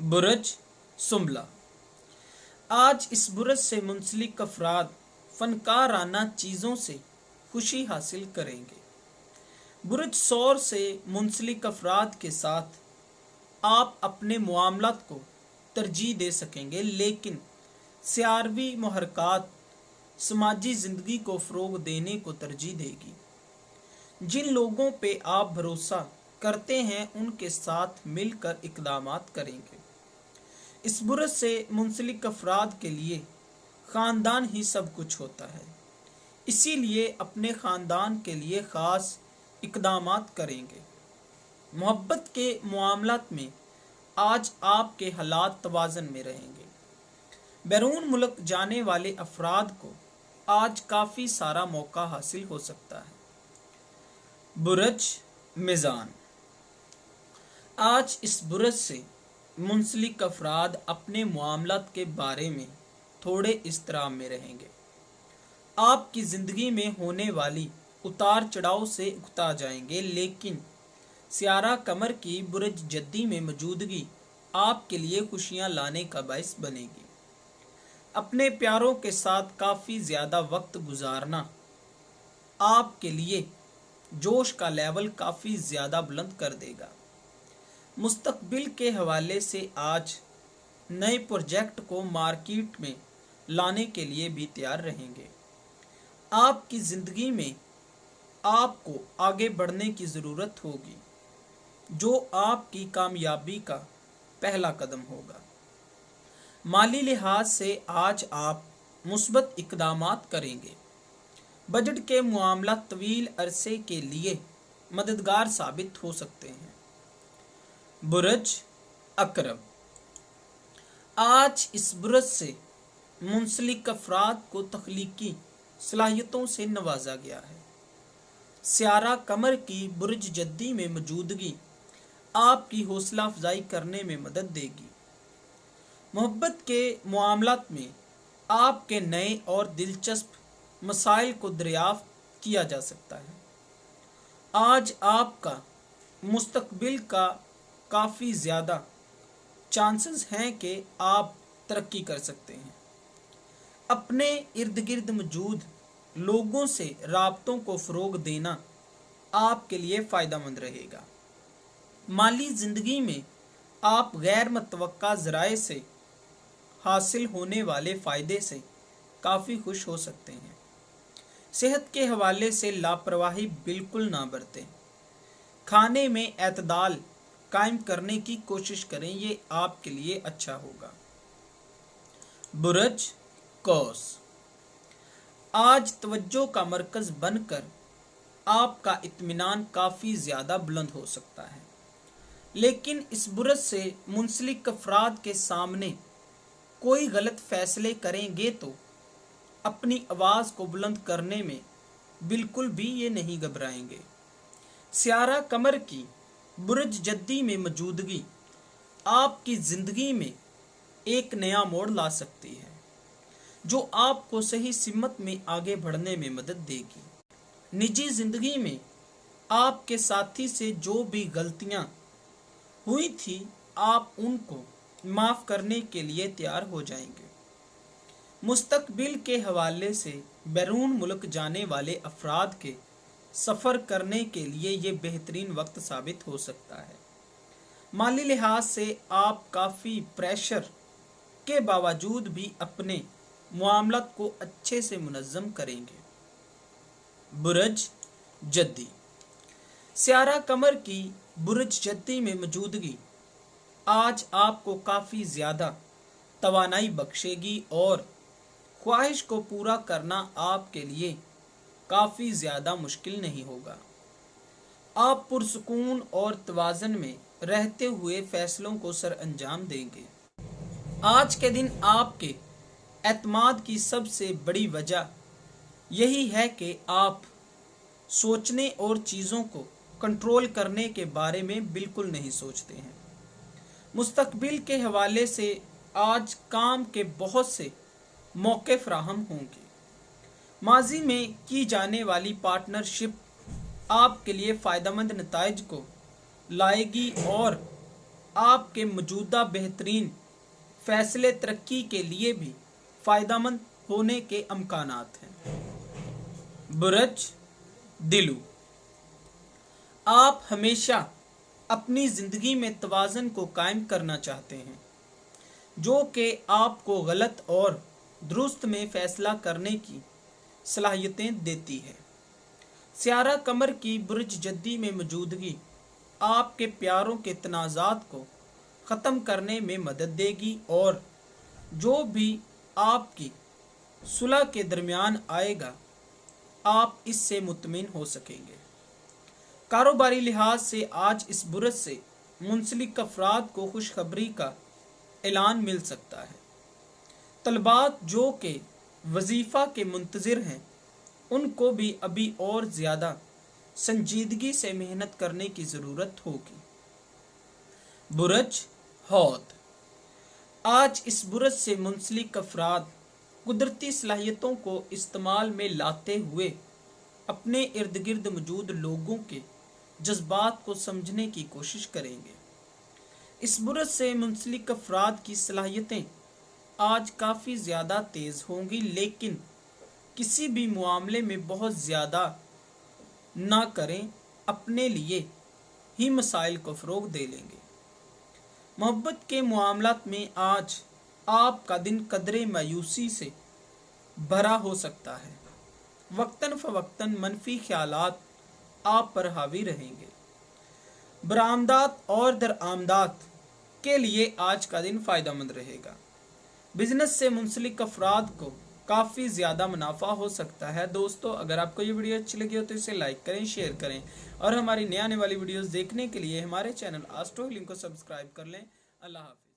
برج سنبلہ، آج اس برج سے منسلک افراد فنکارانہ چیزوں سے خوشی حاصل کریں گے۔ برج سور سے منسلک افراد کے ساتھ آپ اپنے معاملات کو ترجیح دے سکیں گے، لیکن سیاروی محرکات سماجی زندگی کو فروغ دینے کو ترجیح دے گی۔ جن لوگوں پہ آپ بھروسہ کرتے ہیں ان کے ساتھ مل کر اقدامات کریں گے۔ اس برج سے منسلک افراد کے لیے خاندان ہی سب کچھ ہوتا ہے، اسی لیے اپنے خاندان کے لیے خاص اقدامات کریں گے۔ محبت کے معاملات میں آج آپ کے حالات توازن میں رہیں گے۔ بیرون ملک جانے والے افراد کو آج کافی سارا موقع حاصل ہو سکتا ہے۔ برج میزان، آج اس برج سے منسلک افراد اپنے معاملات کے بارے میں تھوڑے اضطراب میں رہیں گے۔ آپ کی زندگی میں ہونے والی اتار چڑھاؤ سے اکتا جائیں گے، لیکن سیارہ قمر کی برج جدی میں موجودگی آپ کے لیے خوشیاں لانے کا باعث بنے گی۔ اپنے پیاروں کے ساتھ کافی زیادہ وقت گزارنا آپ کے لیے جوش کا لیول کافی زیادہ بلند کر دے گا۔ مستقبل کے حوالے سے آج نئے پروجیکٹ کو مارکیٹ میں لانے کے لیے بھی تیار رہیں گے۔ آپ کی زندگی میں آپ کو آگے بڑھنے کی ضرورت ہوگی، جو آپ کی کامیابی کا پہلا قدم ہوگا۔ مالی لحاظ سے آج آپ مثبت اقدامات کریں گے۔ بجٹ کے معاملات طویل عرصے کے لیے مددگار ثابت ہو سکتے ہیں۔ برج عقرب، آج اس برج سے منسلک افراد کو تخلیقی صلاحیتوں سے نوازا گیا ہے۔ سیارہ قمر کی برج جدی میں موجودگی آپ کی حوصلہ افزائی کرنے میں مدد دے گی۔ محبت کے معاملات میں آپ کے نئے اور دلچسپ مسائل کو دریافت کیا جا سکتا ہے۔ آج آپ کا مستقبل کا کافی زیادہ چانسز ہیں کہ آپ ترقی کر سکتے ہیں۔ اپنے ارد گرد موجود لوگوں سے رابطوں کو فروغ دینا آپ کے لیے فائدہ مند رہے گا۔ مالی زندگی میں آپ غیر متوقع ذرائع سے حاصل ہونے والے فائدے سے کافی خوش ہو سکتے ہیں۔ صحت کے حوالے سے لاپرواہی بالکل نہ برتیں۔ کھانے میں اعتدال قائم کرنے کی کوشش کریں، یہ آپ کے لیے اچھا ہوگا۔ برج قوس، آج توجہ کا مرکز بن کر آپ کا اطمینان کافی زیادہ بلند ہو سکتا ہے، لیکن اس برج سے منسلک افراد کے سامنے کوئی غلط فیصلے کریں گے تو اپنی آواز کو بلند کرنے میں بالکل بھی یہ نہیں گھبرائیں گے۔ سیارہ قمر کی برج جدی میں موجودگی آپ کی زندگی میں ایک نیا موڑ لا سکتی ہے، جو آپ کو صحیح سمت میں آگے بڑھنے میں مدد دے گی۔ نجی زندگی میں آپ کے ساتھی سے جو بھی غلطیاں ہوئی تھی، آپ ان کو معاف کرنے کے لیے تیار ہو جائیں گے۔ مستقبل کے حوالے سے بیرون ملک جانے والے افراد کے سفر کرنے کے لیے یہ بہترین وقت ثابت ہو سکتا ہے۔ مالی لحاظ سے آپ کافی پریشر کے باوجود بھی اپنے معاملات کو اچھے سے منظم کریں گے۔ برج جدی، سیارہ قمر کی برج جدی میں موجودگی آج آپ کو کافی زیادہ توانائی بخشے گی اور خواہش کو پورا کرنا آپ کے لیے کافی زیادہ مشکل نہیں ہوگا۔ آپ پرسکون اور توازن میں رہتے ہوئے فیصلوں کو سر انجام دیں گے۔ آج کے دن آپ کے اعتماد کی سب سے بڑی وجہ یہی ہے کہ آپ سوچنے اور چیزوں کو کنٹرول کرنے کے بارے میں بالکل نہیں سوچتے ہیں۔ مستقبل کے حوالے سے آج کام کے بہت سے موقع فراہم ہوں گے۔ ماضی میں کی جانے والی پارٹنرشپ آپ کے لیے فائدہ مند نتائج کو لائے گی اور آپ کے موجودہ بہترین فیصلے ترقی کے لیے بھی فائدہ مند ہونے کے امکانات ہیں۔ برج دلو، آپ ہمیشہ اپنی زندگی میں توازن کو قائم کرنا چاہتے ہیں، جو کہ آپ کو غلط اور درست میں فیصلہ کرنے کی صلاحیتیں دیتی ہے۔ سیارہ قمر کی برج جدی میں موجودگی آپ کے پیاروں کے تنازعات کو ختم کرنے میں مدد دے گی اور جو بھی آپ کی صلح کے درمیان آئے گا آپ اس سے مطمئن ہو سکیں گے۔ کاروباری لحاظ سے آج اس برج سے منسلک افراد کو خوشخبری کا اعلان مل سکتا ہے۔ طلباء جو کہ وظیفہ کے منتظر ہیں ان کو بھی ابھی اور زیادہ سنجیدگی سے محنت کرنے کی ضرورت ہوگی۔ برج حوت، آج اس برج سے منسلک افراد قدرتی صلاحیتوں کو استعمال میں لاتے ہوئے اپنے ارد گرد موجود لوگوں کے جذبات کو سمجھنے کی کوشش کریں گے۔ اس برج سے منسلک افراد کی صلاحیتیں آج کافی زیادہ تیز ہوں گی، لیکن کسی بھی معاملے میں بہت زیادہ نہ کریں، اپنے لیے ہی مسائل کو فروغ دے لیں گے۔ محبت کے معاملات میں آج آپ کا دن قدرے مایوسی سے بھرا ہو سکتا ہے۔ وقتاً فوقتاً منفی خیالات آپ پر حاوی رہیں گے۔ برآمدات اور درآمدات کے لیے آج کا دن فائدہ مند رہے گا۔ بزنس سے منسلک افراد کو کافی زیادہ منافع ہو سکتا ہے۔ دوستو، اگر آپ کو یہ ویڈیو اچھی لگی ہو تو اسے لائک کریں، شیئر کریں اور ہماری نئے آنے والی ویڈیوز دیکھنے کے لیے ہمارے چینل آسٹرو ہیلنگ کو سبسکرائب کر لیں۔ اللہ حافظ۔